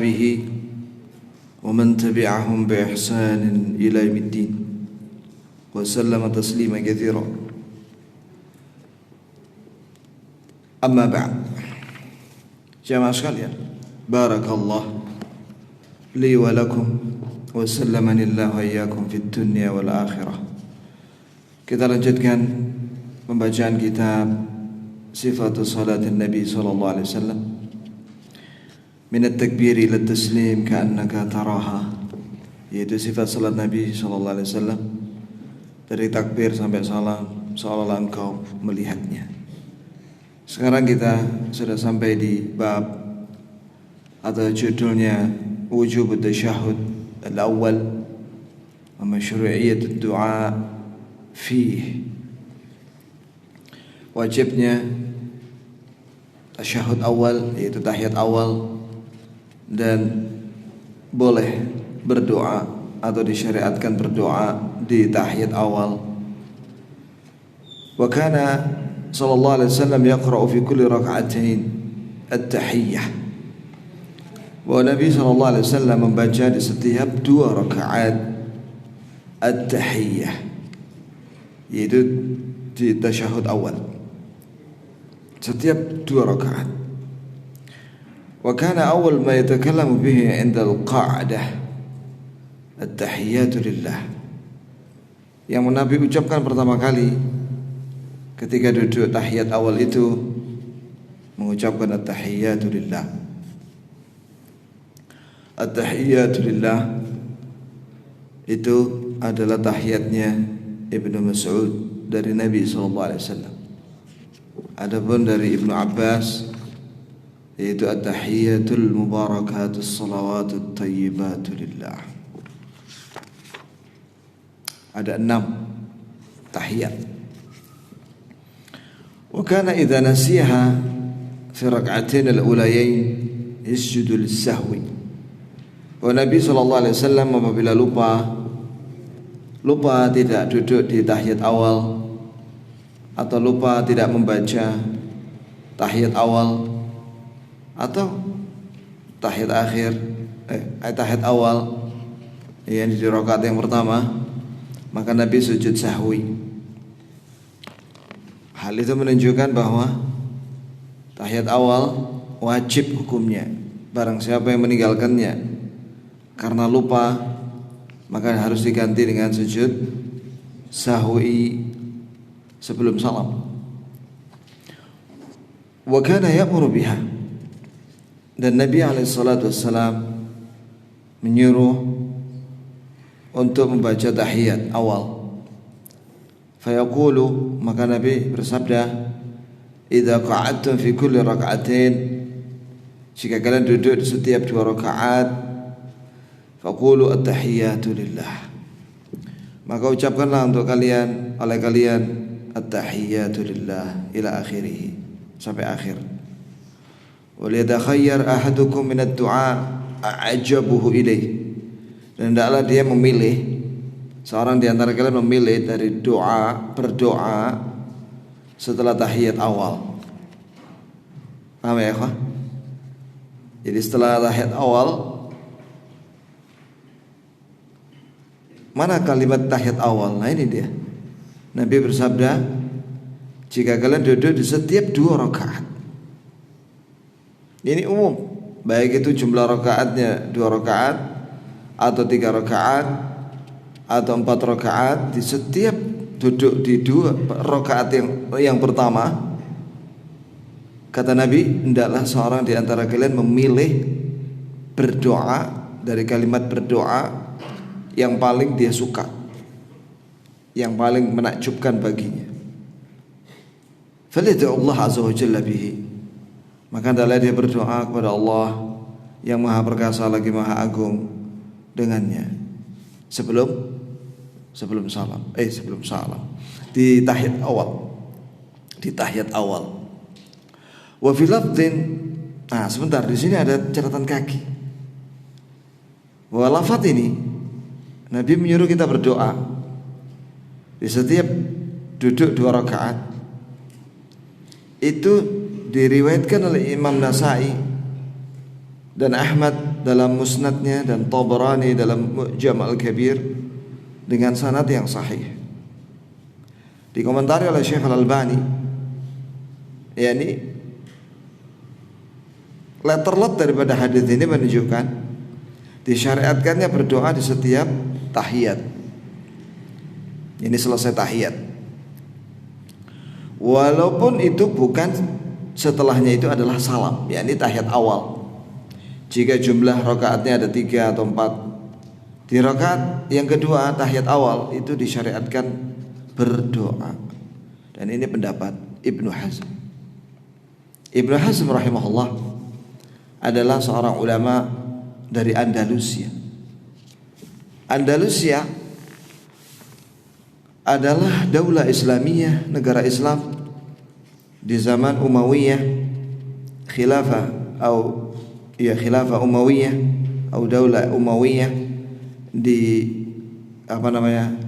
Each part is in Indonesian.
وأصحابه ومن تبعهم بإحسان إلى يوم الدين وسلم تسليما كثيرا. أما بعد, jamaah sekalian, barakallah li wa lakum wa sallamanillahu iyyakum fid dunya wal akhirah. Kita lanjutkan pembacaan kitab Sifatus Salatin Nabi sallallahu alaihi wasallam min at-takbir ila at-taslim ka'annaka taraha, yaitu sifat salat Nabi sallallahu alaihi wasallam dari takbir sampai salam seolah-olah engkau melihatnya. Sekarang kita sudah sampai di bab atau judulnya wujub tasyahud al-awwal wa masyru'iyyat ad-du'a fihi. Wajibnya tasyahud awal, yaitu tahiyat awal, dan boleh berdoa atau disyariatkan berdoa di tahiyat awal. Wa kana sallallahu alaihi wasallam yaqra'u fi kulli rak'atain at-tahiyyah. Bahwa Nabi sallallahu alaihi wasallam membaca di setiap 2 rakaat at-tahiyyah, yaitu di tasyahud awal, setiap 2 rakaat. Wa kana awwal ma yatakallamu bihi 'inda al-qa'dah at-tahiyyatu lillah. Yang Nabi ucapkan pertama kali ketika duduk tahiyat awal itu mengucapkan at-tahiyyatu lillah. At-tahiyyatu lillah itu adalah tahiyatnya Ibnu Mas'ud dari Nabi sallallahu alaihi wasallam. Adapun dari Ibnu Abbas yaitu at-tahiyyatul mubarakatus salawatut thayyibatu lillah. Ada 6 tahiyat. وكان إذا نسيها في ركعتين الأوليين يسجد للسهو. Nabi sallallahu alaihi wasallam apabila lupa tidak duduk di tahiyat awal atau lupa tidak membaca tahiyat awal atau tahiyat akhir, tahiyat awal yang di rakaat yang pertama, maka Nabi sujud sahwi. Hal itu menunjukkan bahwa tahiyat awal wajib hukumnya. Barang siapa yang meninggalkannya karena lupa, maka harus diganti dengan sujud sahwi sebelum salam. Wa kana ya'muru biha, dan Nabi alaihi salatu wassalam menyuruh untuk membaca tahiyat awal. Fayaqulu, maka Nabi bersabda, idza qa'adtum fi kulli rak'atain, jika kalian duduk di setiap 2 rakaat, faqulu at-tahiyyatu lillah, maka ucapkanlah untuk kalian, oleh kalian, at-tahiyyatu lillah ila akhirih, sampai akhir. Wal yatakhayyar ahadukum min ad-du'a a'jabuhu ilaih, dan hendaklah dia memilih, seorang di antara kalian memilih dari berdoa setelah tahiyat awal. Paham ya, ikhwah? Jadi setelah tahiyat awal, mana kalimat tahiyat awal? Nah ini dia. Nabi bersabda, jika kalian duduk di setiap 2 rakaat. Ini umum, baik itu jumlah rakaatnya 2 rakaat atau 3 rakaat atau 4 rakaat, di setiap duduk di 2 rakaat yang pertama, kata Nabi, hendaklah seorang di antara kalian memilih berdoa dari kalimat berdoa yang paling dia suka, yang paling menakjubkan baginya. Falyad'u Allah azza wa jalla bihi, maka hendaklah dia berdoa kepada Allah yang Maha Perkasa lagi Maha Agung dengannya sebelum salam di tahiyat awal. Wa fi lafdhin, nah sebentar, di sini ada catatan kaki. Wa lafaz ini Nabi menyuruh kita berdoa di setiap duduk 2 rakaat. Itu diriwayatkan oleh Imam Nasai dan Ahmad dalam musnadnya dan Tabarani dalam Mu'jam Al-Kabir dengan sanad yang sahih. Dikomentari oleh Syekh Al-Albani, yakni letter-let daripada hadis ini menunjukkan disyariatkannya berdoa di setiap tahiyat. Ini selesai tahiyat. Walaupun itu bukan setelahnya itu adalah salam, yakni tahiyat awal. Jika jumlah rakaatnya ada 3 atau 4, di rakaat yang kedua tahiyat awal itu disyariatkan berdoa. Dan ini pendapat Ibnu Hazm. Ibnu Hazm rahimahullah adalah seorang ulama dari Andalusia. Andalusia adalah daulah Islamiyah, negara Islam di zaman Umayyah, khilafah Umayyah atau daulah Umayyah di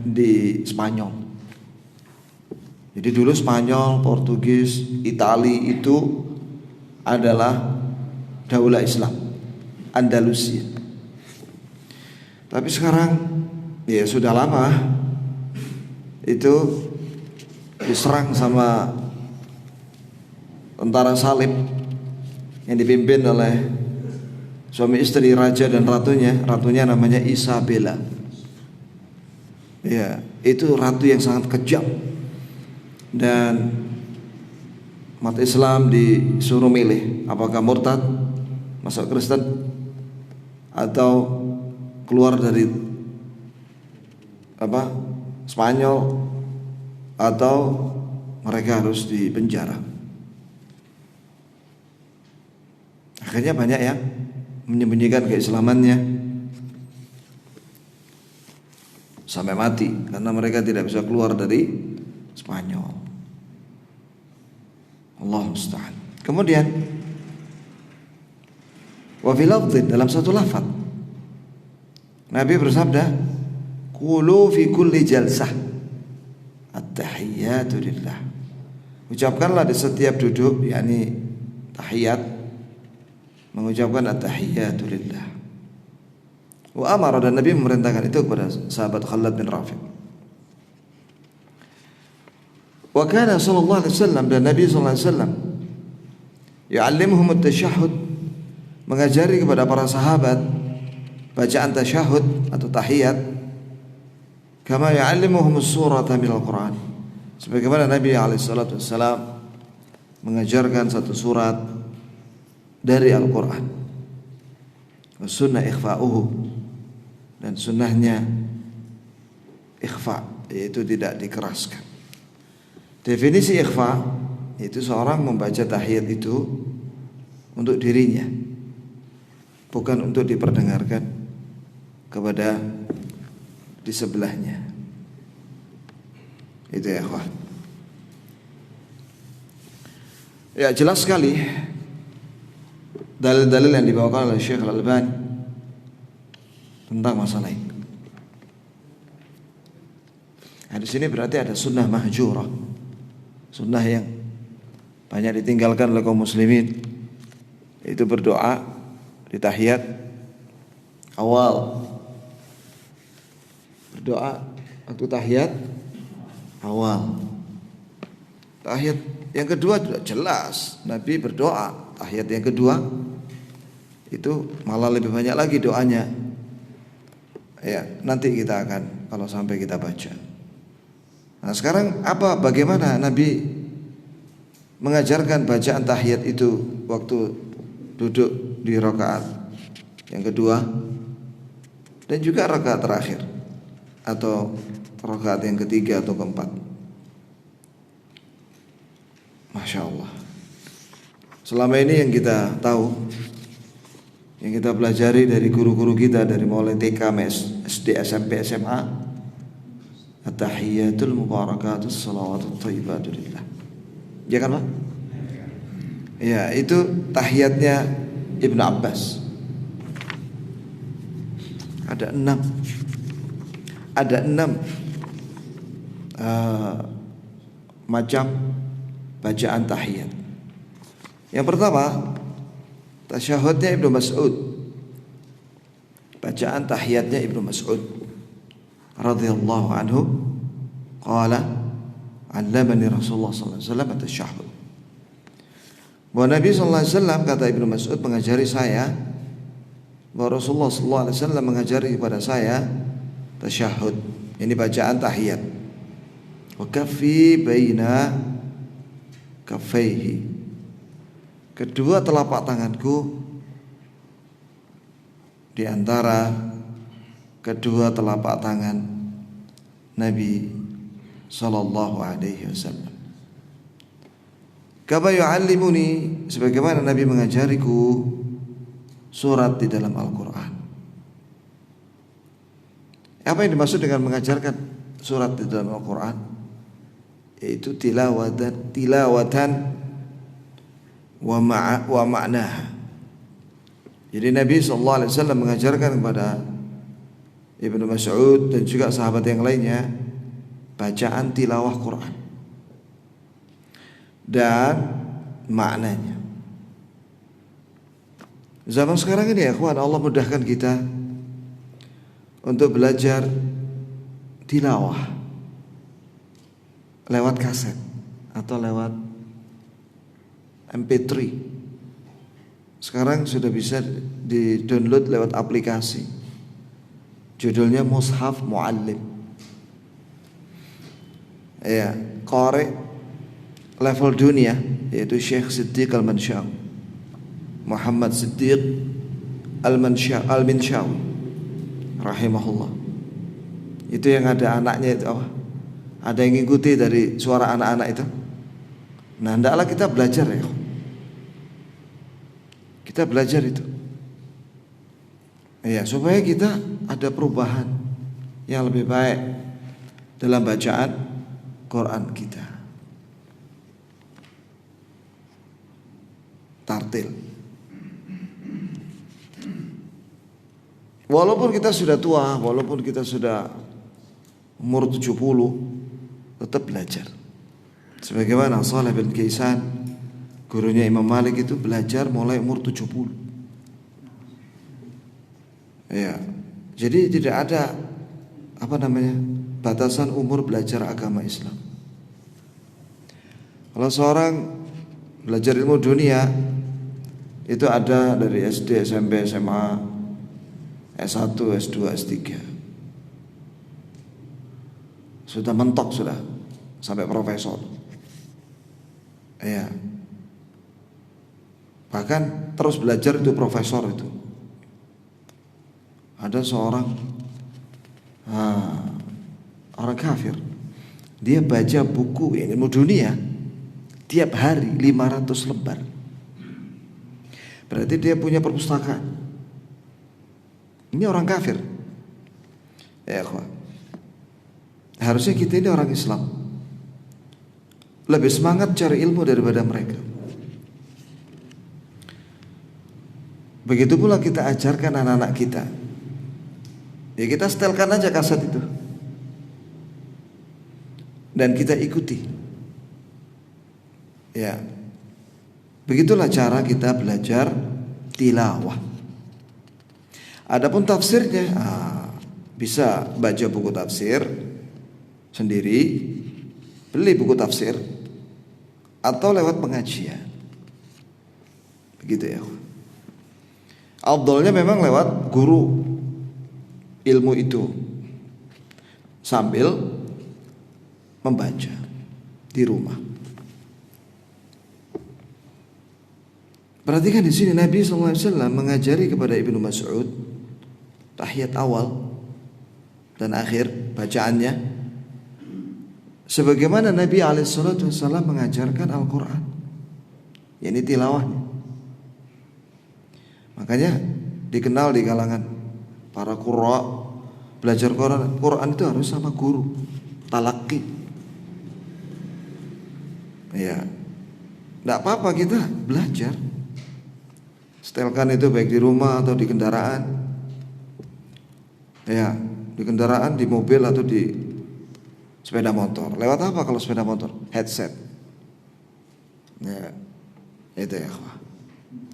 di Spanyol. Jadi dulu Spanyol, Portugis, Itali itu adalah daulah Islam, Andalusia. Tapi sekarang ya sudah lama itu diserang sama tentara salib yang dipimpin oleh suami istri raja dan ratunya namanya Isabella. Ya, itu ratu yang sangat kejam. Dan umat Islam disuruh milih apakah murtad, masuk Kristen, atau keluar dari Spanyol, atau mereka harus dipenjara. Akhirnya banyak yang menyembunyikan keislamannya sampai mati karena mereka tidak bisa keluar dari Spanyol. Allah musta'an. Kemudian wa fi lafdhin, dalam satu lafaz Nabi bersabda, qulu fi kulli jalsah at-tahiyyatu lillah. Ucapkanlah di setiap duduk, yakni tahiyat, mengucapkan at-tahiyyatu lillah. Wa amara, dan Nabi memerintahkan itu kepada sahabat Khalid bin Rafi'. Wa kana sallallahu alaihi wasallam, dan Nabi sallallahu alaihi wasallam yu'allimuhum at-tasyahhud, mengajari kepada para sahabat bacaan tasyahud atau tahiyat, kama yu'allimuhum as-surata minal Qur'an, sebagaimana Nabi alaihi salatu wasallam mengajarkan satu surat dari Al-Qur'an. Wa sunnah ikhfa'uhu, dan sunnahnya ikhfa, yaitu tidak dikeraskan. Definisi ikhfa itu seorang membaca tahiyat itu untuk dirinya, bukan untuk diperdengarkan kepada di sebelahnya. Itu ya ikhwan. Ya, jelas sekali dalil-dalil yang dibawakan oleh Syekh Al-Albani tentang masalah ini. Nah, di sini berarti ada sunnah mahjurah, sunnah yang banyak ditinggalkan oleh kaum muslimin, yaitu berdoa di tahiyat awal. Berdoa waktu tahiyat awal. Tahiyat yang kedua sudah jelas Nabi berdoa. Tahiyat yang kedua itu malah lebih banyak lagi doanya. Ya, nanti kita akan kalau sampai kita baca. Nah, sekarang bagaimana Nabi mengajarkan bacaan tahiyat itu waktu duduk di rakaat yang kedua dan juga rakaat terakhir atau rakaat yang ketiga atau keempat. Masya Allah. Selama ini yang kita tahu, yang kita pelajari dari guru-guru kita dari mulai TK, SD, SMP, SMA, at-tahiyyatul mubarakatus salawatut thayyibatu lillah. Ya kan, Pak? Ya, itu tahiyatnya Ibnu Abbas. Ada 6 macam bacaan tahiyat. Yang pertama, tasyahudnya Ibnu Mas'ud, bacaan tahiyatnya Ibnu Mas'ud radhiyallahu anhu, qala 'allamani Rasulullah sallallahu alaihi wasallam at-tasyahhud. Bahwa Nabi sallallahu alaihi wasallam, kata Ibnu Mas'ud, mengajari saya, bahwa Rasulullah sallallahu alaihi wasallam mengajari kepada saya tasyahhud, ini bacaan tahiyat. Wa kaffi baina kaffaihi, kedua telapak tanganku di antara kedua telapak tangan Nabi sallallahu alaihi wasallam. Kama yu'allimuni, sebagaimana Nabi mengajariku surat di dalam Al-Quran. Apa yang dimaksud dengan mengajarkan surat di dalam Al-Quran? Yaitu tilawatan wa ma'naha. Jadi Nabi SAW mengajarkan kepada Ibnu Mas'ud dan juga sahabat yang lainnya bacaan tilawah Quran dan maknanya. Zaman sekarang ini ya kawan, Allah mudahkan kita untuk belajar tilawah lewat kaset atau lewat MP3. Sekarang sudah bisa di-download lewat aplikasi. Judulnya Mushaf Muallim. Ya, qari level dunia, yaitu Syekh Siddiq Al-Manshawi, Muhammad Siddiq Al-Manshawi rahimahullah. Itu yang ada anaknya itu apa? Ada yang ngikuti dari suara anak-anak itu. Nah, hendaklah kita belajar ya. Kita belajar itu. Ya, supaya kita ada perubahan yang lebih baik dalam bacaan Quran kita. Tartil. Walaupun kita sudah tua, walaupun kita sudah umur 70, tetap belajar. Sebagaimana Shalih bin Kaisan, gurunya Imam Malik, itu belajar mulai umur 70. Ya. Jadi tidak ada batasan umur belajar agama Islam. Kalau seorang belajar ilmu dunia itu ada dari SD, SMP, SMA, S1, S2, S3. Sudah mentok sudah sampai profesor. Ya. Bahkan terus belajar itu profesor itu. Ada seorang orang kafir, dia baca buku ilmu dunia tiap hari 500 lembar. Berarti dia punya perpustakaan. Ini orang kafir. Ya, harusnya kita ini orang Islam lebih semangat cari ilmu daripada mereka. Begitu pula kita ajarkan anak-anak kita. Ya, kita setelkan aja kaset itu dan kita ikuti. Ya, begitulah cara kita belajar tilawah. Adapun tafsirnya, bisa baca buku tafsir sendiri, beli buku tafsir, atau lewat pengajian. Begitu ya. Afdalnya memang lewat guru ilmu itu sambil membaca di rumah. Perhatikan di sini Nabi SAW mengajari kepada Ibnu Mas'ud tahiyat awal dan akhir bacaannya sebagaimana Nabi SAW mengajarkan Al-Quran, yakni tilawahnya. Makanya dikenal di kalangan para qurra, belajar Quran itu harus sama guru, talaqi. Ya, tidak apa-apa kita belajar. Setelkan itu baik di rumah atau di kendaraan. Ya, di kendaraan, di mobil atau di sepeda motor. Lewat apa kalau sepeda motor? Headset. Ya, itu ya.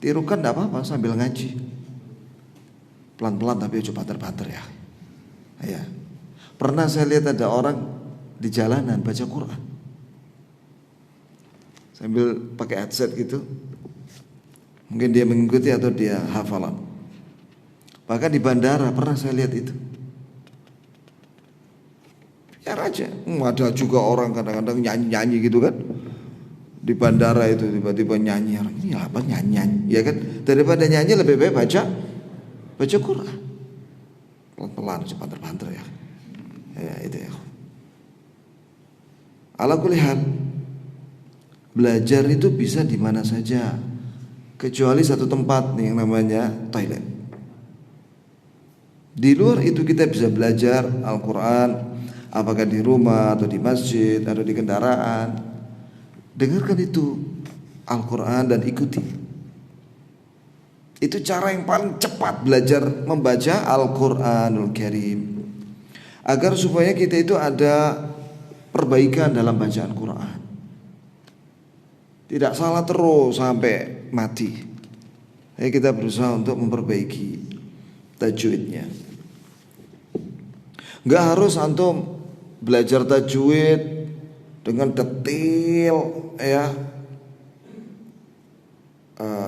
Tirukan tidak apa-apa sambil ngaji. Pelan-pelan tapi coba banter ya. Ya. Pernah saya lihat ada orang di jalanan baca Quran sambil pakai headset gitu. Mungkin dia mengikuti atau dia hafalan. Bahkan di bandara pernah saya lihat itu. Biar aja. Ada juga orang kadang-kadang nyanyi-nyanyi gitu kan. Di bandara itu tiba-tiba nyanyi. Ini apa nyanyi-nyanyi ya kan. Daripada nyanyi lebih baik baca Quran. Pelan-pelan cepat banter ya. Ya itu ya. Ala kulli hal, belajar itu bisa di mana saja, kecuali satu tempat nih yang namanya toilet. Di luar itu kita bisa belajar Al-Quran, apakah di rumah atau di masjid atau di kendaraan. Dengarkan itu Al-Quran dan ikuti. Itu cara yang paling cepat belajar membaca Al-Quranul Karim, agar supaya kita itu ada perbaikan dalam bacaan Quran. Tidak salah terus sampai mati. Kita berusaha untuk memperbaiki tajwidnya. Enggak harus antum belajar tajwid dengan detail ya.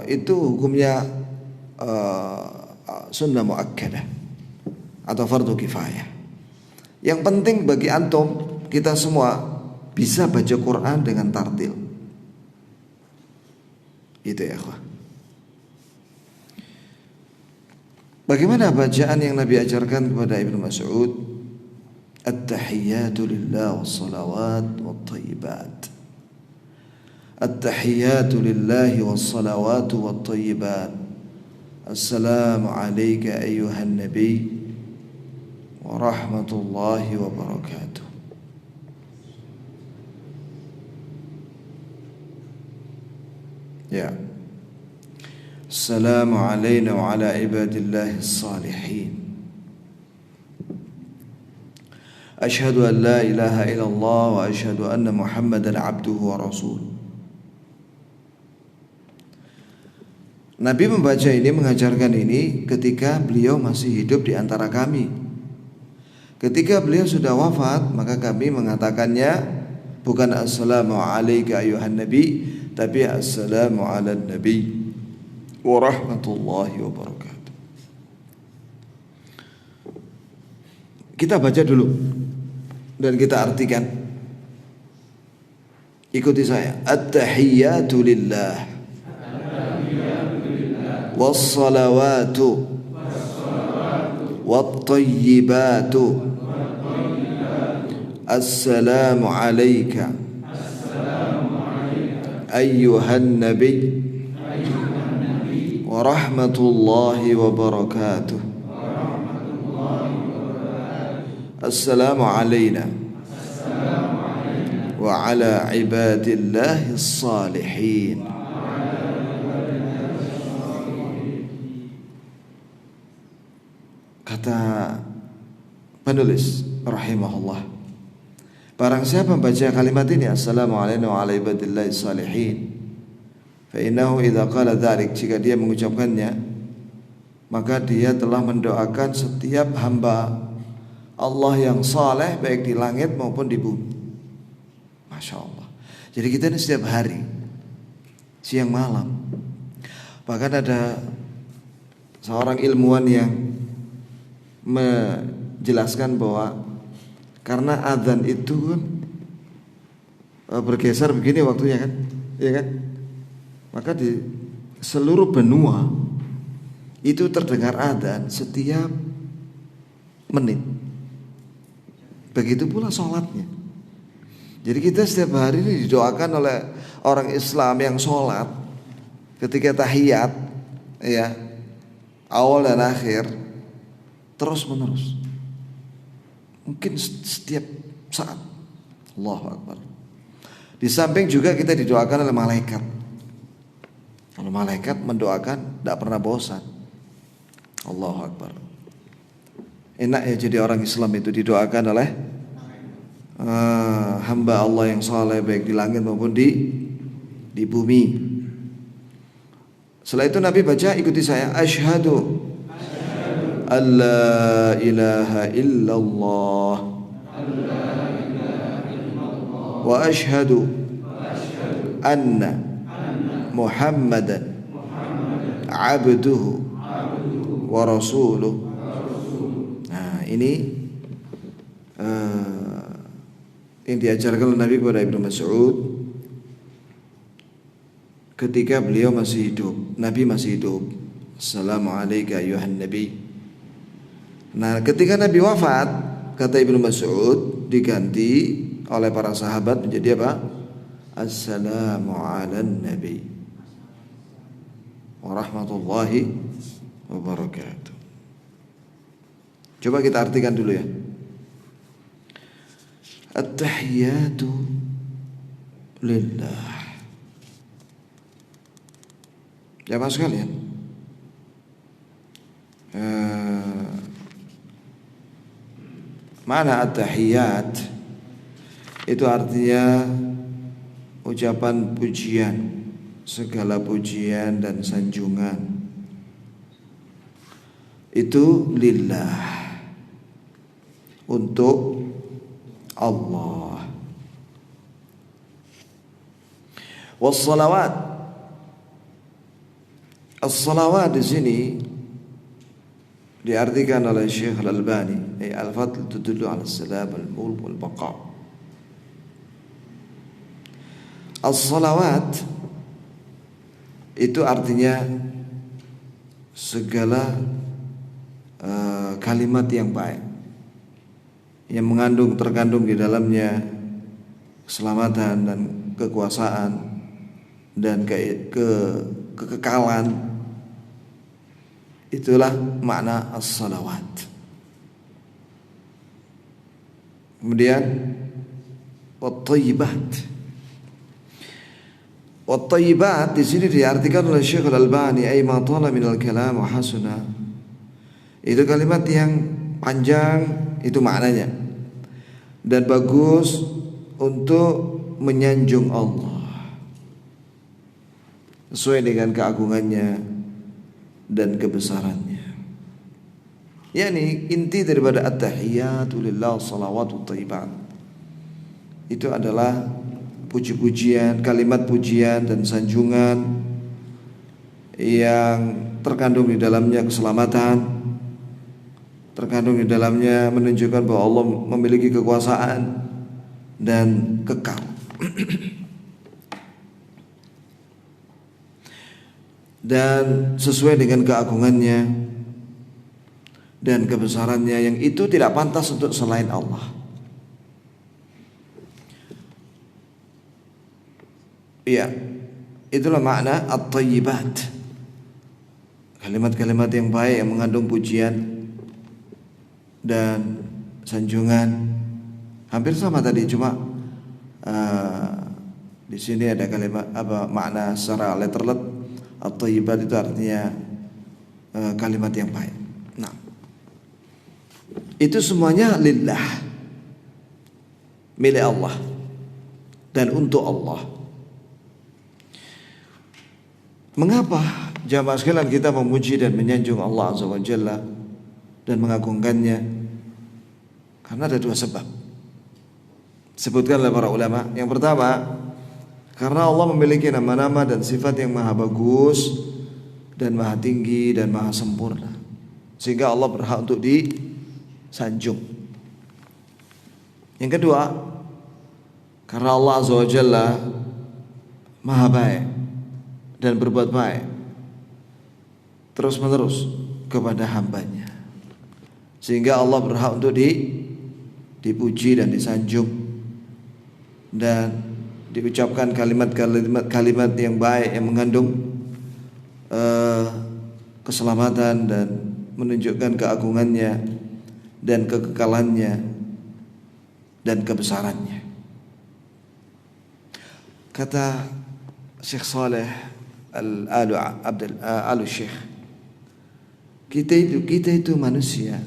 Itu hukumnya sunnah muakkadah atau fardu kifayah. Yang penting bagi antum, kita semua bisa baca Quran dengan tartil. Itu ya akhwah. Bagaimana bacaan yang Nabi ajarkan kepada Ibnu Mas'ud? At-tahiyyatu lillah was-salawat wat-thayyibat. At-tahiyyatu lillahi was-salawat wat-thayyibat. Assalamu alayka ayyuhan nabiy wa rahmatullahi wa barakatuh. Ya. Assalamu alayna wa ala ibadillahi salihin. Ashhadu an la ilaha illallah wa ashhadu anna Muhammadan abduhu wa rasuluh. Nabi membaca ini, mengajarkan ini ketika beliau masih hidup di antara kami. Ketika beliau sudah wafat, maka kami mengatakannya bukan assalamu alayka ayuhan nabi, tapi assalamu ala nabi wa rahmatullahi wa barakatuh. Kita baca dulu dan kita artikan. Ikuti saya. At-tahiyyatu lillah was-salawatu wat-tayyibatu. Assalamu alayka ayyuhan nabiy wa rahmatullahi wa barakatuh. Assalamu alayna wa ala ibadillahi salihin. Kata penulis rahimahullah, barang siapa membaca kalimat ini assalamu alayna wa ala ibadillahi salihin, fa innahu idza qala dzalik, jika dia mengucapkannya maka dia telah mendoakan setiap hamba Allah yang saleh baik di langit maupun di bumi. Masya Allah. Jadi kita ini setiap hari siang malam. Bahkan ada seorang ilmuwan yang menjelaskan bahwa karena azan itu kan bergeser begini waktunya kan, ya kan? Maka di seluruh benua itu terdengar azan setiap menit. Begitu pula sholatnya. Jadi kita setiap hari ini didoakan oleh orang Islam yang sholat ketika tahiyat, ya, awal dan akhir, terus menerus. Mungkin setiap saat. Allahu Akbar. Di samping juga kita didoakan oleh malaikat. Kalau malaikat mendoakan tidak pernah bosan. Allahu Akbar. Enak ya jadi orang Islam itu didoakan oleh hamba Allah yang saleh baik di langit maupun di bumi. Setelah itu Nabi baca, ikuti saya, asyhadu alla ilaha illallah wa asyhadu anna Muhammadan abduhu wa rasuluh. Nah, ini yang diajarkan oleh Nabi kepada Ibnu Mas'ud ketika beliau masih hidup. Nabi masih hidup. Assalamualaikum ayuhan nabi. Nah, ketika Nabi wafat, kata Ibnu Mas'ud, diganti oleh para sahabat menjadi apa? Assalamu ala nabi warahmatullahi wabarakatuh. Coba kita artikan dulu ya. At-tahiyatu lillah. Jamaah sekalian, mana at-tahiyat? Itu artinya ucapan pujian, segala pujian dan sanjungan itu lillah, untuk Allah. Wassalawat, as-salawat di sini diartikan oleh Syekh Al-Albani, al-fadl tudullu ala salam al-mulk wal baqa. As-salawat itu artinya segala kalimat yang baik yang terkandung di dalamnya keselamatan dan kekuasaan dan kekekalan. Itulah makna as-salawat. Kemudian wat-thayyibat. Wat-thayyibat di sini diartikan oleh Syekh Al-Albani, ay ma tala min al-kalam wa hasuna. Itu kalimat yang panjang, itu maknanya, dan bagus untuk menyanjung Allah sesuai dengan keagungannya dan kebesarannya. Yani inti daripada at-tahiyatu lillah salawatu thayyibat itu adalah puji-pujian, kalimat pujian dan sanjungan yang terkandung di dalamnya keselamatan, terkandung di dalamnya menunjukkan bahwa Allah memiliki kekuasaan dan kekal. Dan sesuai dengan keagungannya dan kebesarannya yang itu tidak pantas untuk selain Allah. Iya, itulah makna at-thayyibat. Kalimat-kalimat yang baik yang mengandung pujian dan sanjungan. Hampir sama tadi, cuma di sini ada kalimat makna secara letterlet. At-thayyibat itu artinya kalimat yang baik. Nah, itu semuanya lillah, milik Allah dan untuk Allah. Mengapa jamaah sekalian kita memuji dan menyanjung Allah Azza wa Jalla dan mengagungkannya? Karena ada dua sebab, sebutkan oleh para ulama. Yang pertama, karena Allah memiliki nama-nama dan sifat yang maha bagus dan maha tinggi dan maha sempurna, sehingga Allah berhak untuk disanjung. Yang kedua, karena Allah Azza wa Jalla maha baik dan berbuat baik terus menerus kepada hambanya, sehingga Allah berhak untuk dipuji dan disanjung dan diucapkan kalimat-kalimat yang baik yang mengandung keselamatan dan menunjukkan keagungannya dan kekekalannya dan kebesarannya. Kata Syekh Saleh Al-Syekh, kita itu manusia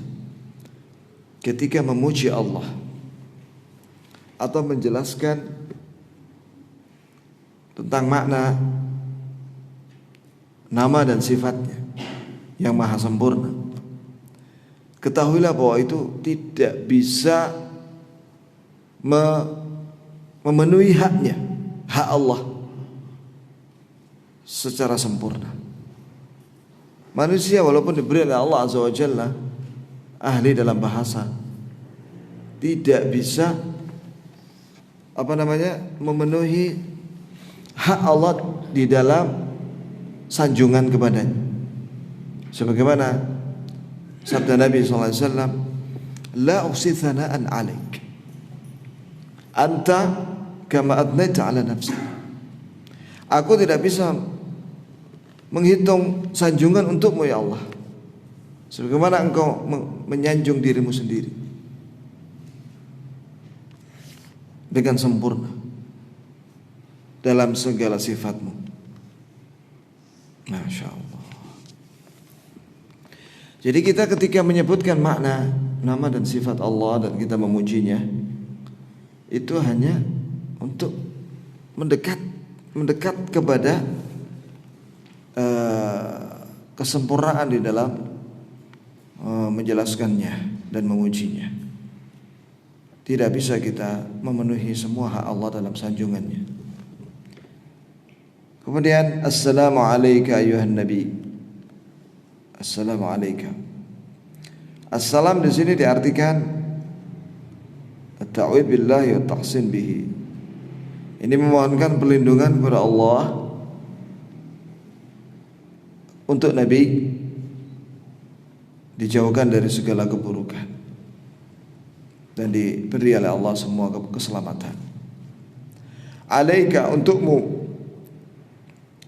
ketika memuji Allah atau menjelaskan tentang makna nama dan sifatnya yang maha sempurna, ketahuilah bahwa itu tidak bisa memenuhi haknya, hak Allah secara sempurna. Manusia walaupun diberi oleh Allah Azza wa Jalla ahli dalam bahasa, tidak bisa memenuhi hak Allah di dalam sanjungan kepadanya. Sebagaimana sabda Nabi sallallahu alaihi wasallam, la uqsi thana'an 'alaik anta kama adnaita 'ala nafsi. Aku tidak bisa menghitung sanjungan untukmu ya Allah, sebagaimana engkau menyanjung dirimu sendiri dengan sempurna dalam segala sifatmu. Masya Allah. Jadi kita ketika menyebutkan makna nama dan sifat Allah dan kita memujinya, itu hanya untuk mendekat kepada kesempurnaan di dalam menjelaskannya dan memujinya. Tidak bisa kita memenuhi semua hak Allah dalam sanjungannya. Kemudian assalamu alayka ayuhan nabi. Assalamu alayka. Assalam di sini diartikan at-ta'widz billahi wa tahsin bihi. Ini memohonkan perlindungan kepada Allah untuk Nabi dijauhkan dari segala keburukan dan diberi oleh Allah semua keselamatan. Alaika, untukmu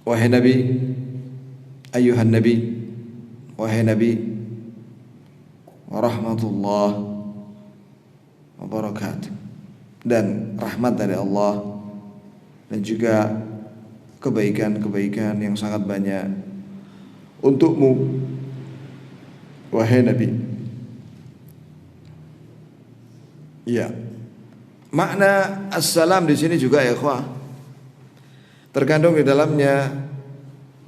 wahai Nabi, ayuhan Nabi, wahai Nabi, warahmatullah wabarakatuh, dan rahmat dari Allah dan juga kebaikan-kebaikan yang sangat banyak untukmu wahai Nabi. Ya, makna assalam di sini juga ya ikhwah, terkandung di dalamnya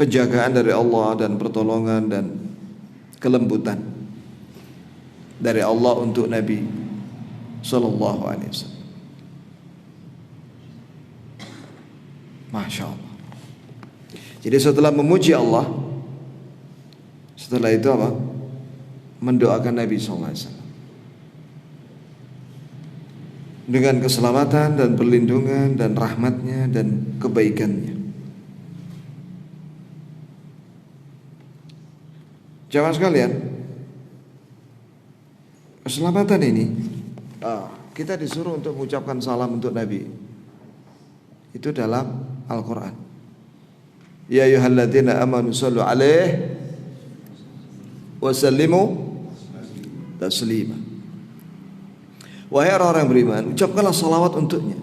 penjagaan dari Allah dan pertolongan dan kelembutan dari Allah untuk Nabi sallallahu alaihi wasallam. Masya Allah. Jadi setelah memuji Allah, setelah itu apa? Mendoakan Nabi sallallahu alaihi wasallam dengan keselamatan dan perlindungan dan rahmatnya dan kebaikannya. Jamaah sekalian, keselamatan ini kita disuruh untuk mengucapkan salam untuk Nabi. Itu dalam Al-Quran. Ya ayyuhalladzina amanu sallu alaihi wa sallimu taslima. Wahai orang-orang beriman, ucapkanlah salawat untuknya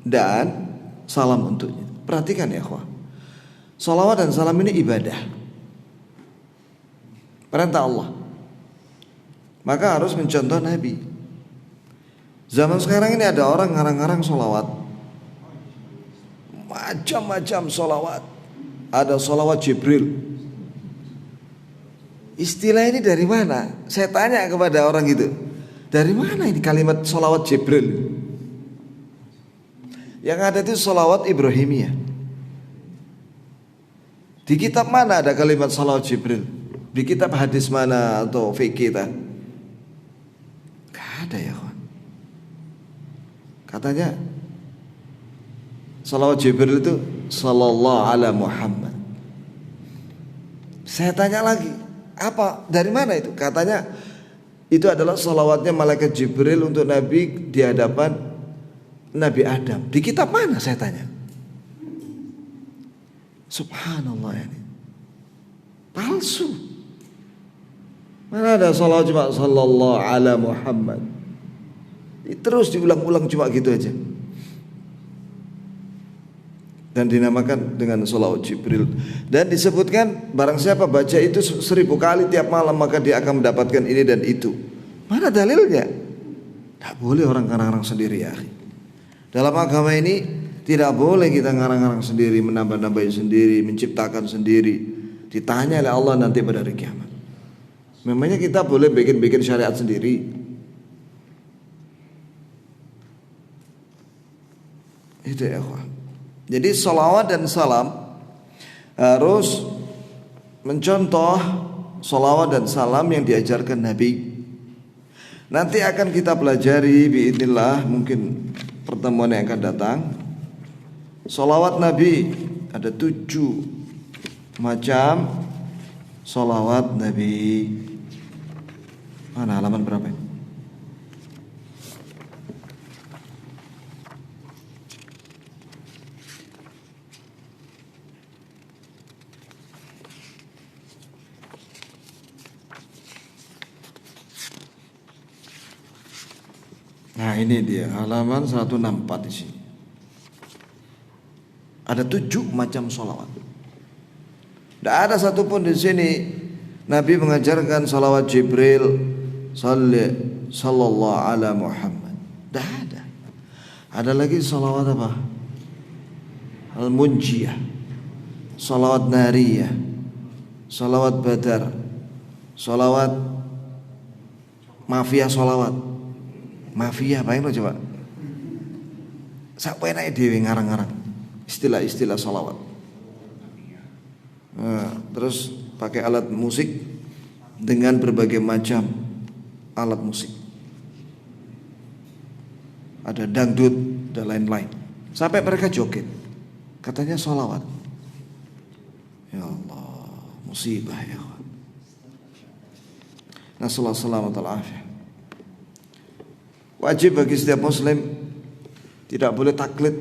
dan salam untuknya. Perhatikan ya ikhwah, salawat dan salam ini ibadah, perintah Allah. Maka harus mencontoh Nabi. Zaman sekarang ini ada orang ngarang-ngarang salawat, macam-macam salawat. Ada salawat Jibril. Istilah ini dari mana? Saya tanya kepada orang itu, dari mana ini kalimat salawat Jibril? Yang ada itu salawat Ibrahimiyah. Di kitab mana ada kalimat salawat Jibril? Di kitab hadis mana atau fikih kita? Gak ada ya kawan. Katanya salawat Jibril itu sallallahu ala Muhammad. Saya tanya lagi, apa? Dari mana itu? Katanya itu adalah salawatnya malaikat Jibril untuk Nabi di hadapan Nabi Adam. Di kitab mana saya tanya? Subhanallah, ini palsu. Mana ada salawat cuma sallallahu ala Muhammad? Terus diulang-ulang cuma gitu aja. Dan dinamakan dengan salawat Jibril. Dan disebutkan barang siapa baca itu 1000 kali tiap malam maka dia akan mendapatkan ini dan itu. Mana dalilnya? Tidak boleh orang ngarang-ngarang sendiri ya. Dalam agama ini tidak boleh kita ngarang-ngarang sendiri, menambah-nambahin sendiri, menciptakan sendiri. ditanya oleh Allah nanti pada hari kiamat. Memangnya kita boleh bikin syariat sendiri? Itu ya kawan. Jadi salawat dan salam harus mencontoh salawat dan salam yang diajarkan Nabi. Nanti akan kita pelajari biidznillah, mungkin pertemuan yang akan datang. Salawat Nabi ada 7 macam salawat Nabi. Mana halaman berapa? Nah ini dia halaman 164 di sini. Ada 7 macam sholawat. Tidak ada satupun di sini Nabi mengajarkan sholawat Jibril sallallahu ala Muhammad. Tidak ada. Ada lagi sholawat apa? Al-Munjiyah, sholawat Nariyah, sholawat Badar, sholawat Mafia sholawat. Mafia apa itu coba? Siapa enake dhewe ngarang-ngarang istilah-istilah sholawat. Nah, terus pakai alat musik dengan berbagai macam alat musik. Ada dangdut dan lain-lain. Sampai mereka joget. Katanya sholawat. Ya Allah, musibah ya Allah. Nasallahu alaihi wasallam. Wajib bagi setiap muslim tidak boleh taklid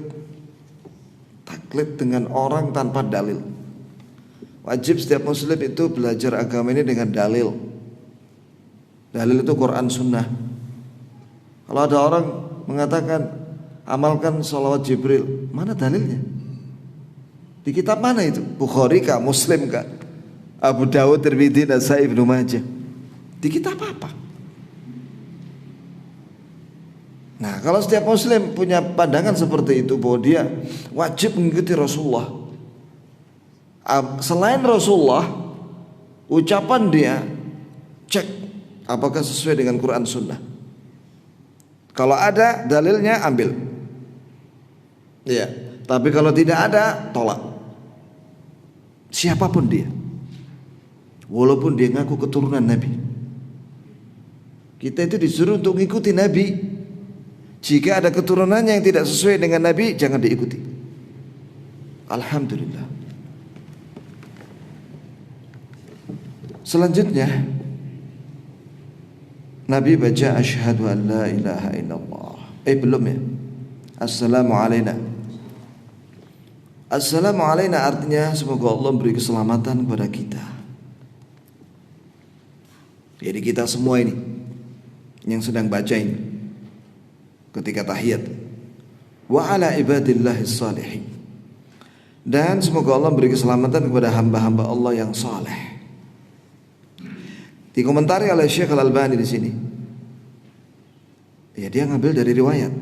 dengan orang tanpa dalil. Wajib setiap muslim itu belajar agama ini dengan dalil. Dalil itu Quran Sunnah. Kalau ada orang mengatakan amalkan sholawat Jibril, mana dalilnya? Di kitab mana itu? Bukhari kah? Muslim kah? Abu Dawud, Tirmidzi, Nasai, Ibnu Majah. Di kitab apa? Nah, kalau setiap muslim punya pandangan seperti itu bahwa dia wajib mengikuti Rasulullah, selain Rasulullah, ucapan dia cek apakah sesuai dengan Quran Sunnah. Kalau ada dalilnya ambil, ya. Tapi kalau tidak ada tolak. Siapapun dia, walaupun dia ngaku keturunan Nabi, kita itu disuruh untuk mengikuti Nabi. Jika ada keturunannya yang tidak sesuai dengan Nabi, jangan diikuti. Alhamdulillah. Selanjutnya Nabi baca asyhadu an la ilaha illallah. Belum ya. Assalamu alayna. Assalamu alayna artinya semoga Allah beri keselamatan kepada kita. Jadi kita semua ini yang sedang baca ini ketika tahiyat, wa ala ibadillahis salihin, dan semoga Allah beri keselamatan kepada hamba-hamba Allah yang saleh. Dikomentari oleh Syekh Al-Albani di sini. Ya, dia ngambil dari riwayat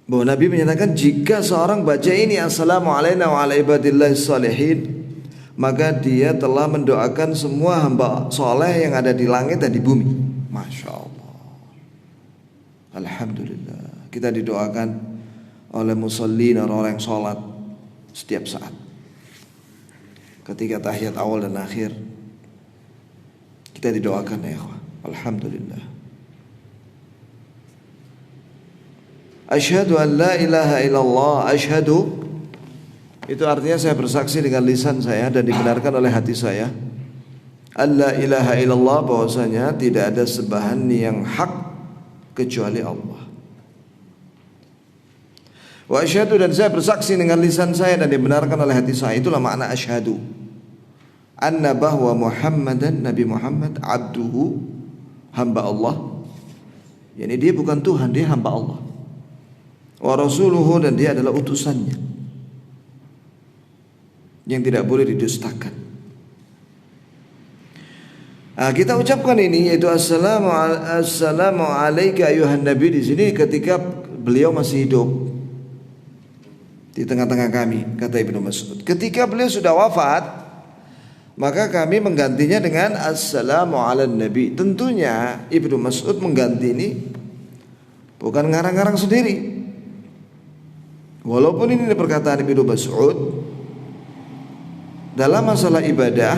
bahwa Nabi menyatakan jika seorang baca ini assalamu alayna wa ala ibadillahis salihin, maka dia telah mendoakan semua hamba saleh yang ada di langit dan di bumi. Masya Allah. Alhamdulillah, kita didoakan oleh musallin, orang-orang yang sholat setiap saat. Ketika tahiyat awal dan akhir, kita didoakan ya ikhwah. Alhamdulillah. Asyhadu an la ilaha illallah. Asyhadu itu artinya saya bersaksi dengan lisan saya dan dibenarkan oleh hati saya, alla ilaha illallah, bahwasanya tidak ada sembahan yang hak kecuali Allah. Wa asyhadu, dan saya bersaksi dengan lisan saya dan dibenarkan oleh hati saya. Itulah makna asyhadu. Anna bahwa Muhammadan, Nabi Muhammad, abduhu, hamba Allah. Yani dia bukan Tuhan, dia hamba Allah. Wa rasuluhu, dan dia adalah utusannya yang tidak boleh didustakan. Kita ucapkan ini yaitu assalamu alayka ayuhan nabi di sini ketika beliau masih hidup di tengah-tengah kami, kata Ibnu Mas'ud. Ketika beliau sudah wafat, Maka kami menggantinya dengan assalamu ala nabi. Tentunya Ibnu Mas'ud mengganti ini bukan ngarang-ngarang sendiri. Walaupun ini perkataan Ibnu Mas'ud, dalam masalah ibadah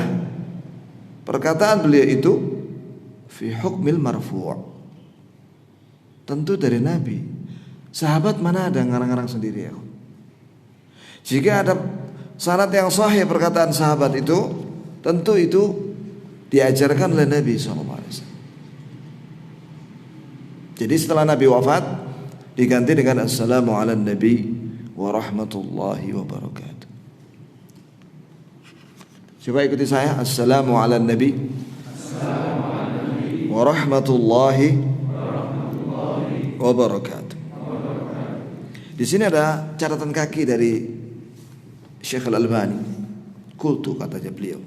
perkataan beliau itu fi hukmil marfu', tentu dari Nabi. Sahabat mana ada ngarang-ngarang sendiri ya? Jika ada sanad yang sahih perkataan sahabat itu, tentu itu diajarkan oleh Nabi SAW. Jadi setelah Nabi wafat diganti dengan assalamu ala nabi wa rahmatullahi wa barakatuh. Coba ikuti saya, assalamu ala nabi wa rahmatullahi wa barakatuh. Di sini ada catatan kaki dari Syekh Al-Albani. Kultu katanya beliau.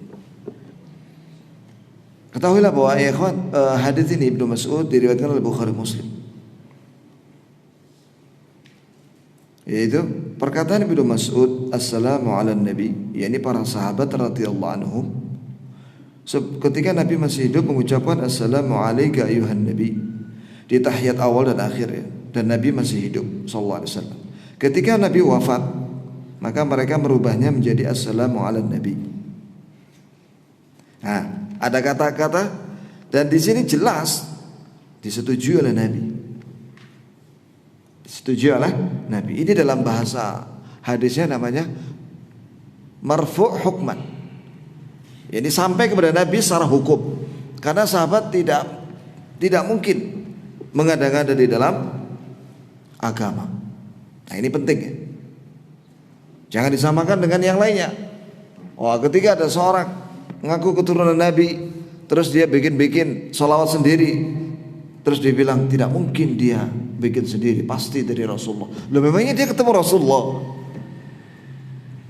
Ketahuilah bahwa ya ikhwan, hadis ini Ibnu Mas'ud diriwayatkan oleh Bukhari Muslim. Yaitu perkataan Ibnu Mas'ud assalamu ala nabi, yakni para sahabat radhiyallahu anhum ketika Nabi masih hidup mengucapkan assalamu alayka ayuhan nabi di tahiyat awal dan akhir ya, dan Nabi masih hidup sallallahu alaihi wasallam. Ketika Nabi wafat, maka mereka merubahnya menjadi assalamu ala nabi. Nah, ada kata-kata dan di sini jelas disetujui oleh Nabi. Disetujui oleh Nabi. Ini dalam bahasa hadisnya namanya marfu' hukman. Ini sampai kepada Nabi secara hukum. Karena sahabat tidak mungkin mengada-ngada di dalam agama. Nah, ini penting ya. Jangan disamakan dengan yang lainnya. Oh, ketika ada seorang ngaku keturunan Nabi, terus dia bikin sholawat sendiri, terus dia bilang tidak mungkin dia bikin sendiri, pasti dari Rasulullah. Loh, memangnya dia ketemu Rasulullah?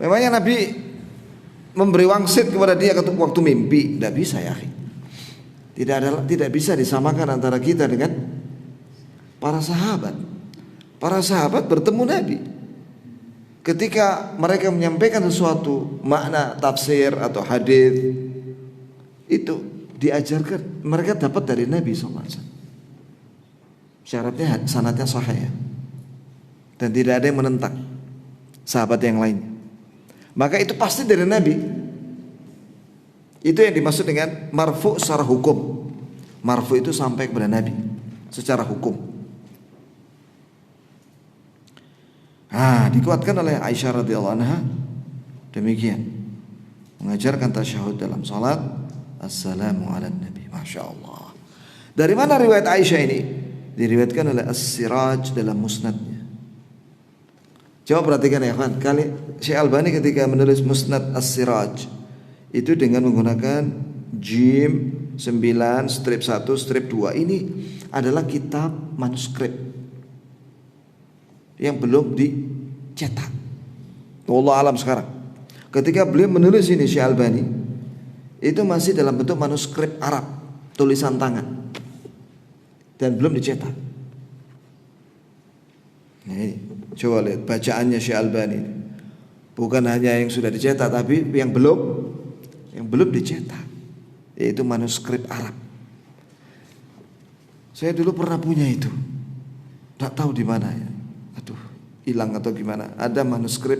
Memangnya Nabi memberi wangsit kepada dia waktu mimpi? Tidak bisa ya. Tidak bisa disamakan antara kita dengan para sahabat. Para sahabat bertemu Nabi. Ketika mereka menyampaikan sesuatu makna tafsir atau hadis, itu diajarkan, mereka dapat dari Nabi SAW. Syaratnya sanadnya sahih dan tidak ada yang menentang sahabat yang lain. Maka itu pasti dari Nabi. Itu yang dimaksud dengan marfu' secara hukum. Marfu' itu sampai kepada Nabi secara hukum. Dikuatkan oleh Aisyah radhiyallahu anha demikian, mengajarkan tasyahud dalam salat, assalamu ala nabi. Masya Allah. Dari mana riwayat Aisyah ini? Diriwayatkan oleh As-Siraj dalam musnadnya. Coba perhatikan ya kawan, Syekh Albani ketika menulis musnad As-Siraj itu dengan menggunakan jim 9 strip 1 strip 2. Ini adalah kitab manuskrip yang belum dicetak. Wallahu alam sekarang. Ketika beliau menulis ini Syekh Albani, itu masih dalam bentuk manuskrip Arab, tulisan tangan, dan belum dicetak. Nih, coba lihat bacaannya Syekh Albani. Bukan hanya yang sudah dicetak, tapi yang belum dicetak, yaitu manuskrip Arab. Saya dulu pernah punya itu, tak tahu di mana ya. Aduh, hilang atau gimana. Ada manuskrip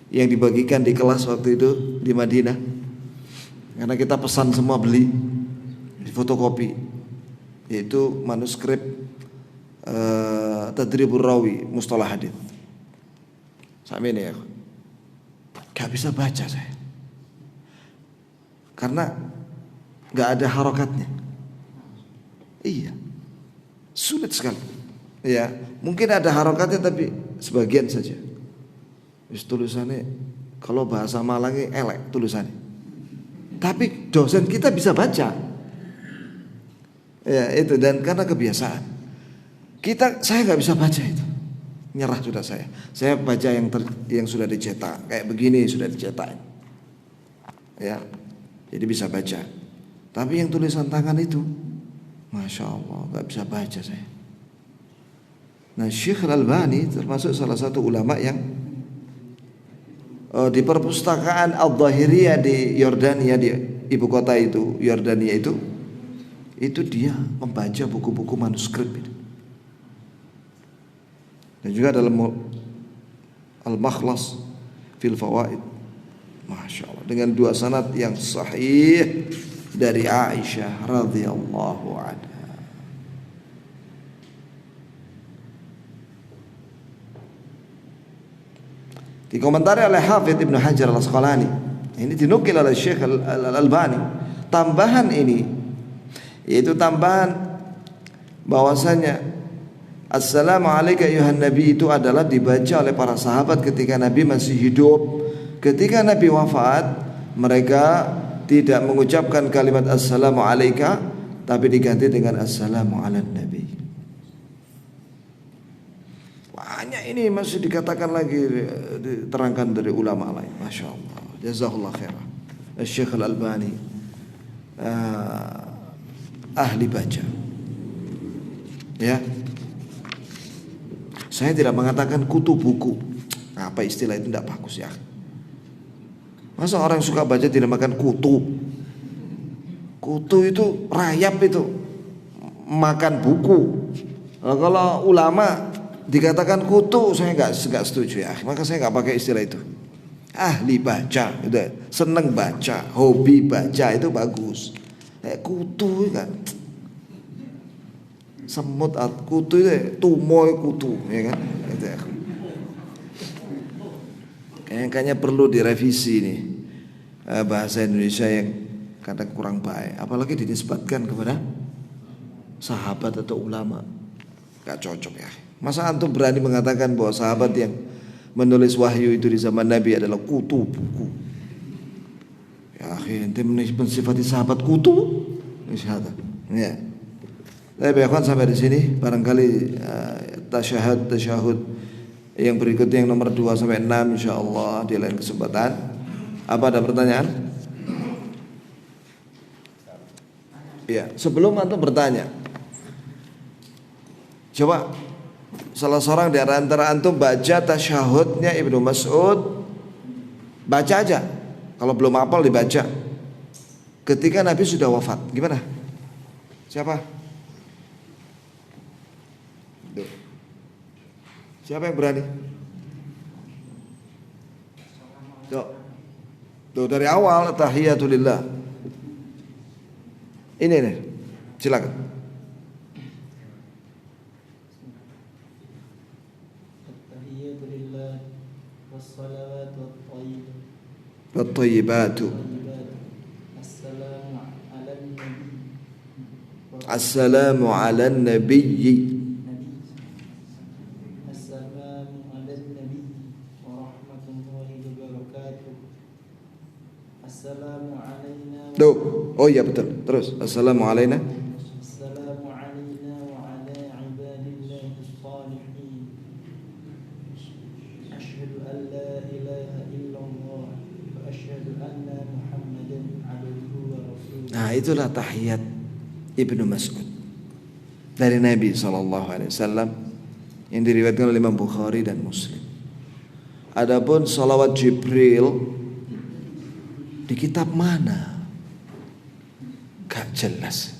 yang dibagikan di kelas waktu itu di Madinah. Karena kita pesan semua beli di fotokopi, yaitu manuskrip Tadribur Rawi Mustalah Hadits. Sampai ini ya, gak bisa baca saya karena gak ada harokatnya. Iya, sulit sekali. Ya, mungkin ada harokatnya tapi sebagian saja. Tulisannya kalau bahasa Malangnya elek tulisannya. Tapi dosen kita bisa baca. Ya itu, dan karena kebiasaan. Saya nggak bisa baca itu. Nyerah sudah saya. Saya baca yang sudah dicetak. Kayak begini sudah dicetak. Ya, jadi bisa baca. Tapi yang tulisan tangan itu, Masya Allah, nggak bisa baca saya. Nah, Syekh Al-Albani termasuk salah satu ulama yang di perpustakaan Al-Dhahiriyah di Yordania, di ibu kota itu Yordania itu dia membaca buku-buku manuskrip itu. Dan juga dalam Al-Makhlas fil Fawaid, Masya Allah, dengan 2 sanad yang sahih dari Aisyah radhiyallahu anha. Dikomentari oleh Hafidz Ibnu Hajar Al-Asqalani, ini dinukil oleh Syekh Al-Albani, tambahan ini yaitu tambahan bahwasanya Assalamu alayka ayuhan nabi itu adalah dibaca oleh para sahabat ketika Nabi masih hidup. Ketika Nabi wafat, mereka tidak mengucapkan kalimat Assalamu alayka, tapi diganti dengan Assalamu ala nabi. Banyak ini masih dikatakan lagi, diterangkan dari ulama lain. Masya Allah, jazakallah khairah. Syekh Al-Albani ahli baca. Ya, saya tidak mengatakan kutu buku. Apa istilah itu tidak bagus ya. Masa orang suka baca tidak makan kutu? Kutu itu rayap itu, makan buku. Kalau ulama dikatakan kutu, saya nggak setuju ya. Maka saya nggak pakai istilah itu. Ahli baca, udah seneng baca, hobi baca itu bagus. Kutu kan, semut kutu itu tumoy kutu, ya kan? Itu ya. Kayaknya perlu direvisi nih bahasa Indonesia yang kadang kurang baik, apalagi dinisbatkan kepada sahabat atau ulama. Gak cocok ya. Masa antum berani mengatakan bahwa sahabat yang menulis wahyu itu di zaman Nabi adalah kutu buku? Ya akhirnya ente mensifati sahabat kutu? Ya. Tapi ikhwan sampai di sini barangkali tasyahud yang berikutnya yang nomor 2 sampai 6 insyaallah di lain kesempatan. Apa ada pertanyaan? Ya, sebelum antum bertanya, coba salah seorang di antara antum baca tasyahudnya Ibnu Mas'ud, baca aja. Kalau belum hafal dibaca. Ketika Nabi sudah wafat, gimana? Siapa? Siapa yang berani? Tuh dari awal tahiyatulillah. Ini nih, silakan. Tahiyatulillah wassalawatu wattayyibatu. Assalamu ala nabiyyi. Tuh, oh iya betul. Terus assalamu alayna. Assalamu alayna wa ala ibadillahi shalihin. Asyhadu an la ilaha illallah wa asyhadu anna Muhammadan abduhu wa rasuluh. Nah, itulah tahiyat Ibnu Mas'ud dari Nabi SAW yang diriwayatkan oleh Imam Bukhari dan Muslim. Adapun salawat Jibril di kitab mana? Gak jelas.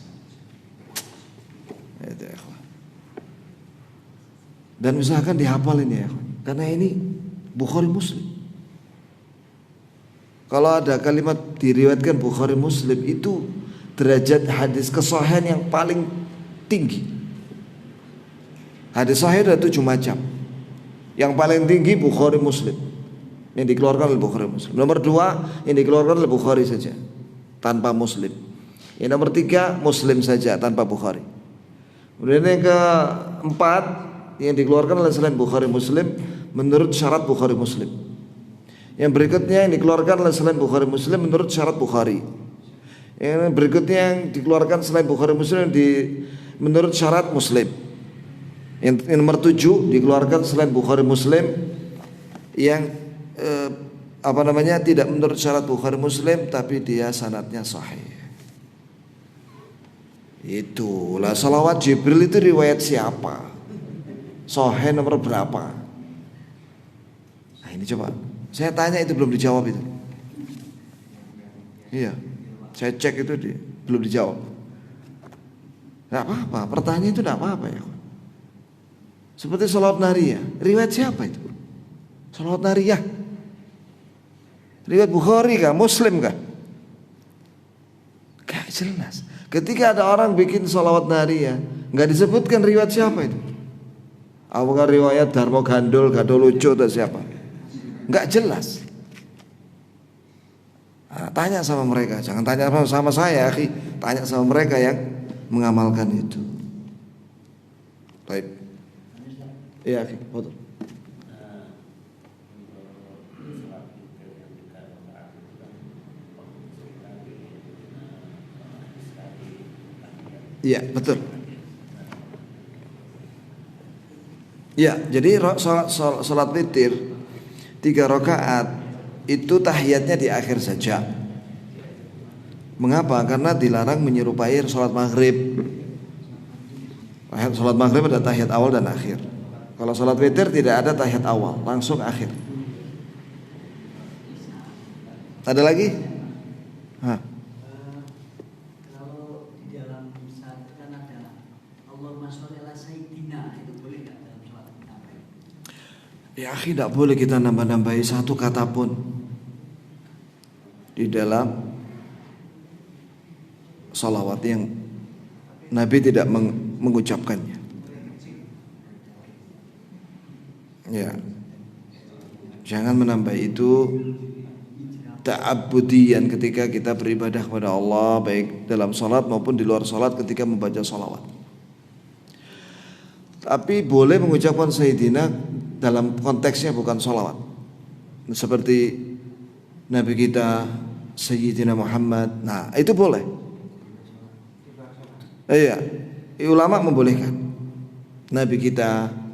Dan usahakan dihafal ini ya, karena ini Bukhari Muslim. Kalau ada kalimat diriwayatkan Bukhari Muslim, itu derajat hadis kesahihan yang paling tinggi. Hadis sahih ada 7 macam. Yang paling tinggi Bukhari Muslim, yang dikeluarkan oleh Bukhari Muslim. Nomor 2 yang dikeluarkan oleh Bukhari saja tanpa Muslim. Yang nomor 3 Muslim saja tanpa Bukhari. Kemudian yang keempat yang dikeluarkan oleh selain Bukhari Muslim menurut syarat Bukhari Muslim. Yang berikutnya yang dikeluarkan oleh selain Bukhari Muslim menurut syarat Bukhari. Yang berikutnya yang dikeluarkan selain Bukhari Muslim menurut syarat Muslim. Yang nomor 7 dikeluarkan selain Bukhari Muslim yang tidak menurut syarat Bukhari Muslim tapi dia sanadnya sahih. Itulah salawat Jibril itu riwayat siapa? Sahih nomor berapa? Nah ini coba Saya tanya itu belum dijawab itu. Iya, saya cek itu belum dijawab. Gak apa-apa, pertanyaan itu gak apa-apa ya. Seperti sholawat nariyah, riwayat siapa itu? Sholawat nariyah, riwayat Bukhari kah, Muslim kah? Gak jelas. Ketika ada orang bikin sholawat nariyah, gak disebutkan riwayat siapa itu. Apakah riwayat Darmo Gandul, Gadolucu atau siapa? Gak jelas. Nah, tanya sama mereka, jangan tanya sama saya, akhi. Tanya sama mereka yang mengamalkan itu. Baik. Iya, akhi, betul. Iya, betul. Ya, jadi salat witir 3 rakaat itu tahiyatnya di akhir saja. Mengapa? Karena dilarang menyerupai salat maghrib. Salat maghrib ada tahiyat awal dan akhir. Kalau salat witir tidak ada tahiyat awal, langsung akhir. Ada lagi? Hah. Kalau di dalam saat kan ada Allahumma sholli ala sayyidina, itu boleh nggak dalam sholat kita? Ya akhi, tidak boleh kita nambah-nambahi satu kata pun di dalam salawat yang Nabi tidak mengucapkannya. Ya, jangan menambah itu ta'abbudiyan ketika kita beribadah kepada Allah, baik dalam salat maupun di luar salat ketika membaca salawat. Tapi boleh mengucapkan Sayyidina dalam konteksnya bukan salawat. Seperti Nabi kita Sayyidina Muhammad. Nah, itu boleh. Iya, ulama membolehkan. Nabi kita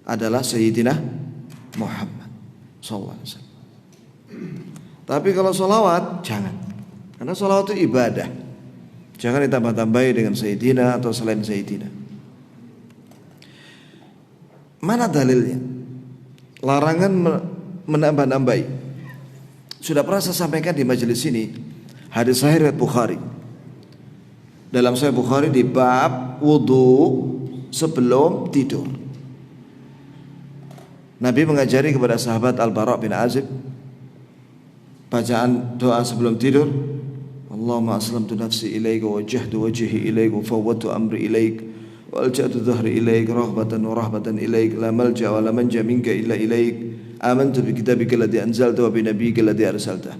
adalah Sayyidina Muhammad sallallahu alaihi wasallam. Tapi kalau sholawat jangan, karena sholawat itu ibadah. Jangan ditambah-tambahi dengan Sayyidina atau selain Sayyidina. Mana dalilnya? Larangan menambah-nambahi. Sudah pernah saya sampaikan di majelis ini hadis sahih riwayat Bukhari. Dalam Sahih Bukhari di bab wudu sebelum tidur. Nabi mengajari kepada sahabat Al-Bara' bin Azib bacaan doa sebelum tidur. Allahumma aslamtu nafsi ilaika wa wajjahtu wajhi ilaika wa fawwadtu amri ilaika wa alja'tu dhahri ilaika rahbatan wa rahbatan ilaika la malja wa la manja minka illa ilaika amantu bi kitabika alladhi anzalta wa bi nabiyyika alladhi arsalta.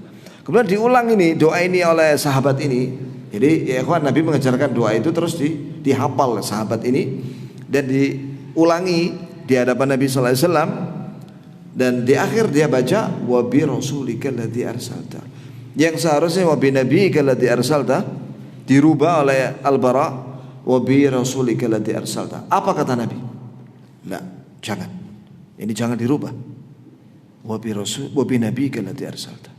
Kemudian diulang ini doa ini oleh sahabat ini. Jadi ya ikhwan, Nabi mengajarkan doa itu terus dihafal oleh sahabat ini dan diulangi di hadapan Nabi sallallahu alaihi wasallam. Dan di akhir dia baca wa bi rasulika alladzi arsalta. Yang seharusnya wa bi nabiyyika alladzi arsalta dirubah oleh Al-Bara wa bi rasulika alladzi arsalta. Apa kata Nabi? Nah, jangan. Ini jangan dirubah. Wa bi nabiyyika alladzi arsalta.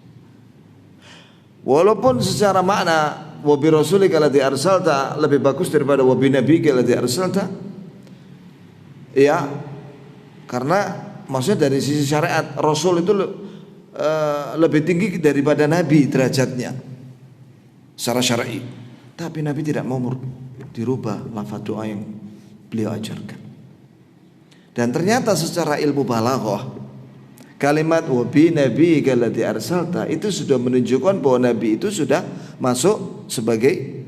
Walaupun secara makna wa bi rasulika alladzi arsalta lebih bagus daripada wa bi nabiyyika alladzi arsalta. Ya, karena maksudnya dari sisi syariat Rasul itu lebih tinggi daripada Nabi derajatnya secara syar'i. Tapi Nabi tidak mau dirubah lafaz doa yang beliau ajarkan. Dan ternyata secara ilmu balaghah kalimat wa bi nabiyyika alladzi arsalta itu sudah menunjukkan bahwa Nabi itu sudah masuk sebagai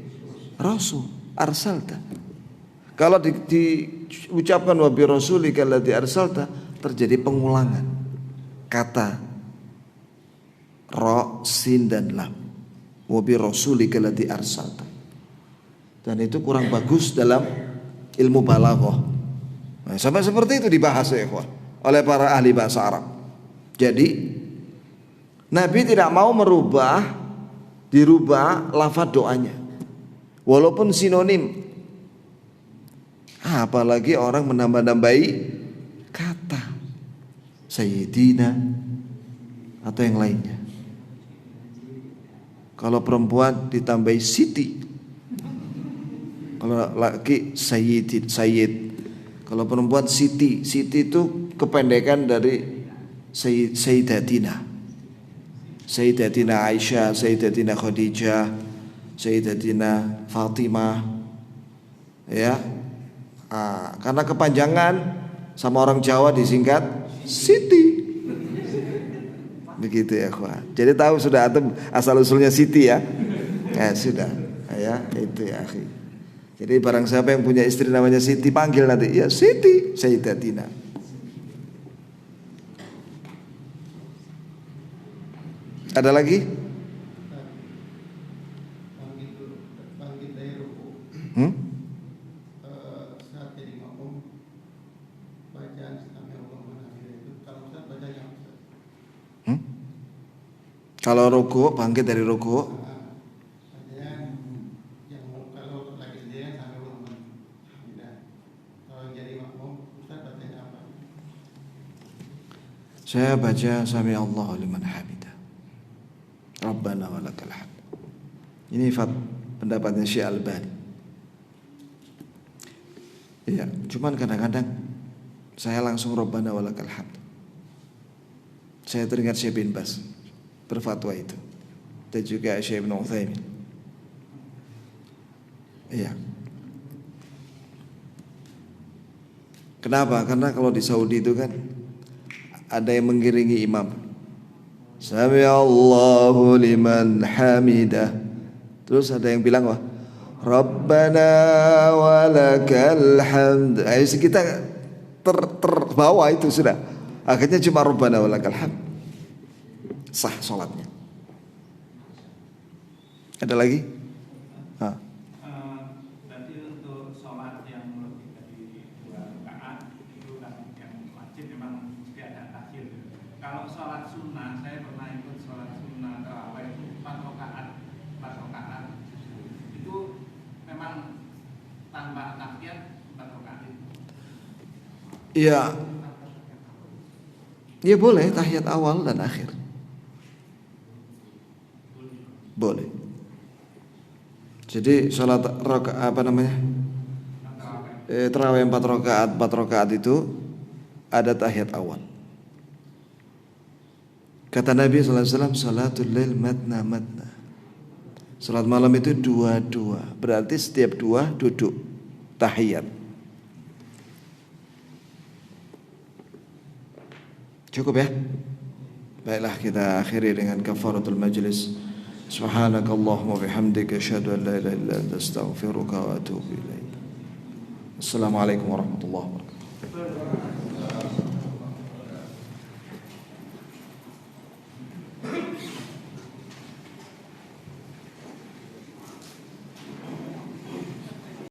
Rasul arsalta. Kalau diucapkan wa bi rasulika alladzi arsalta terjadi pengulangan kata ra, sin dan lam. Wa bi rasulika alladzi arsalta. Dan itu kurang bagus dalam ilmu balaghah. Nah, sampai seperti itu dibahas ya ikhwan oleh para ahli bahasa Arab. Jadi Nabi tidak mau dirubah lafaz doanya walaupun sinonim. Apalagi orang menambah-nambahi kata Sayyidina atau yang lainnya. Kalau perempuan ditambahi Siti, kalau laki Sayyid. Kalau perempuan Siti. Siti itu kependekan dari Sayyidatina Aisyah, Sayyidatina Khadijah, Sayyidatina Fatimah, ya. Karena kepanjangan sama orang Jawa disingkat Siti. Begitu ya, kawan. Jadi tahu sudah antum asal usulnya Siti ya. Ya sudah, ya itu ya, akhi. Jadi barang siapa yang punya istri namanya Siti, panggil nanti, ya Siti Sayyidatina. Ada lagi? Bangkit dari ruku. Saat jadi makmum, bacaan Sami Allahu liman hamidah itu kalau Ustaz bacanya Ustaz. Kalau ruku, bangkit dari ruku, Bacanya yang kalau lagi sendirian Sami Allahu liman hamidah. Kalau jadi makmum, Ustaz bacanya apa? saya baca Sami Allahu liman hamidah, Rabbana walakal hamd. Ini pendapatnya Syekh Albani. Iya, cuman kadang-kadang saya langsung Rabbana walakal hamd. Saya teringat Syekh bin Bas berfatwa itu, dan juga Syekh Ibn Utsaimin. Iya. Kenapa? Karena kalau di Saudi itu kan ada yang mengiringi imam. Sami Allahu liman hamidah. Terus ada yang bilang wah, Rabbana walakal hamd. Kita terbawa itu sudah. Akhirnya cuma Rabbana walakal hamd. Sah sholatnya. Ada lagi? Berarti untuk sholat yang lebih dari 2 rakaat itu kan yang wajib memang mesti ada takhir. Kalau sholat sunnah, saya pernah ikut sholat sunnah tarawih itu 4 rakaat itu memang tanpa takhir 4 rakaat itu. Iya. Ya boleh tahiyat awal dan akhir. Boleh. Jadi sholat tarawih 4 rakaat itu ada tahiyat awal. Kata Nabi SAW, salatul lail matna matna. Salat malam itu 2-2. Berarti setiap 2 duduk tahiyat. Cukup ya? Baiklah, kita akhiri dengan kafaratul majlis. Subhanakallahumma bihamdika asyhadu an la ilaha illa anta astaghfiruka wa atubu ilaik. Assalamualaikum warahmatullahi wabarakatuh.